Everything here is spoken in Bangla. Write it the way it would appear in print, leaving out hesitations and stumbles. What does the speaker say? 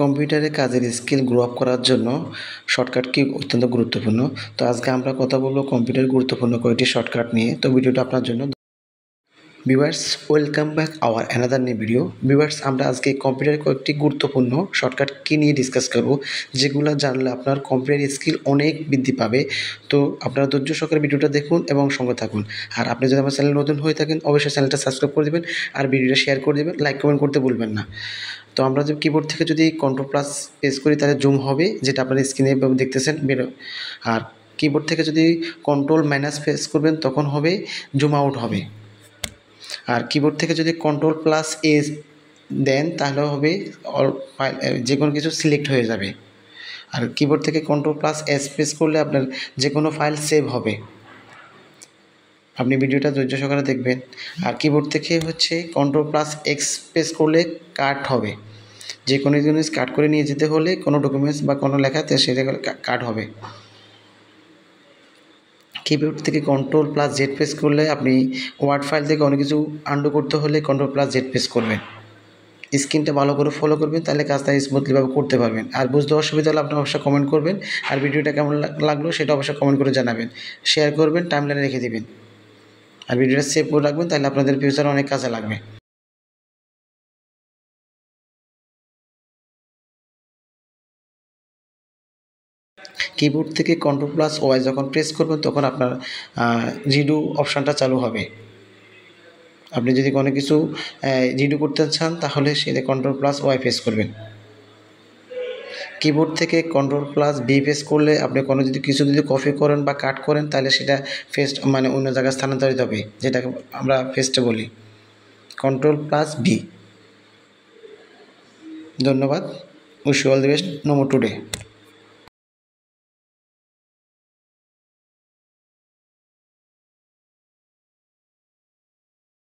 কম্পিউটারে কাজের স্কিল গ্রো আপ করার জন্য শর্টকাট কি অত্যন্ত গুরুত্বপূর্ণ। তো আজকে আমরা কথা বলবো কম্পিউটারের গুরুত্বপূর্ণ কয়েকটি শর্টকাট নিয়ে। তো ভিডিওটা আপনার জন্য। Viewers, welcome back hour another new video. Viewers, আমরা আজকে কম্পিউটারের কয়েকটি গুরুত্বপূর্ণ শর্টকাট কি নিয়ে ডিসকাস করব, যেগুলো জানলে আপনার কম্পিউটার স্কিল অনেক বৃদ্ধি পাবে। তো আপনারা ধৈর্য সহকারে ভিডিওটা দেখুন এবং সঙ্গে থাকুন। আর আপনি যদি আমার চ্যানেল নতুন হয়ে থাকেন অবশ্যই চ্যানেলটা সাবস্ক্রাইব করে দেবেন আর ভিডিওটা শেয়ার করে দেবেন, লাইক কমেন্ট করতে ভুলবেন না। তো আমরা যে কিবোর্ড থেকে যদি কন্ট্রোল প্লাস প্রেস করি তাহলে জুম হবে, যেটা আপনার স্ক্রিনে দেখতেছেন আর কিবোর্ড থেকে যদি কন্ট্রোল মাইনাস প্রেস করবেন তখন হবে জুম আউট হবে। আর কিবোর্ড থেকে যদি কন্ট্রোল প্লাস এ দেন তাহলে হবে অল ফাইল, যে কোনো কিছু সিলেক্ট হয়ে যাবে। আর কিবোর্ড থেকে কন্ট্রোল প্লাস এস প্রেস করলে আপনার যে কোনো ফাইল সেভ হবে। আপনি ভিডিওটা ধৈর্য সহকারে দেখবেন। আর কিবোর্ড থেকে হচ্ছে কন্ট্রোল প্লাস এক্স প্রেস করলে কাট হবে, যে কোনো জিনিস কাট করে নিয়ে যেতে হলে কোনো ডকুমেন্টস বা কোনো লেখাতে সেটা কাট হবে। কিবোর্ড থেকে কন্ট্রোল প্লাস জেড প্রেস করলে আপনি ওয়ার্ড ফাইল থেকে অনেক কিছু আন্ডু করতে হলে কন্ট্রোল প্লাস জেড প্রেস করবেন। স্ক্রিনটা ভালো করে ফলো করবেন, তাহলে কাজটা স্মুথলিভাবে করতে পারবেন। আর বুঝতে অসুবিধা হলে আপনি অবশ্যই কমেন্ট করবেন। আর ভিডিওটা কেমন লাগলো সেটা অবশ্যই কমেন্ট করে জানাবেন, শেয়ার করবেন, টাইমলাইনে রেখে দেবেন। আর ভিডিওটা সেভ করে রাখবেন, তাহলে আপনাদের ফিউচারে অনেক কাজে লাগবে। কিবোর্ড থেকে কন্ট্রোল প্লাস ওয়াই যখন প্রেস করবেন তখন আপনার রিডু অপশানটা চালু হবে। আপনি যদি কোনো কিছু রিডু করতে চান তাহলে সেটা কন্ট্রোল প্লাস ওয়াই প্রেস করবেন। কিবোর্ড থেকে কন্ট্রোল প্লাস বি প্রেস করলে আপনি কোনো কিছু যদি কপি করেন বা কাট করেন তাহলে সেটা পেস্ট মানে অন্য জায়গায় স্থানান্তরিত হবে, যেটাকে আমরা পেস্টে বলি। Control plus B. ধন্যবাদ। Wish you all the best. No more today.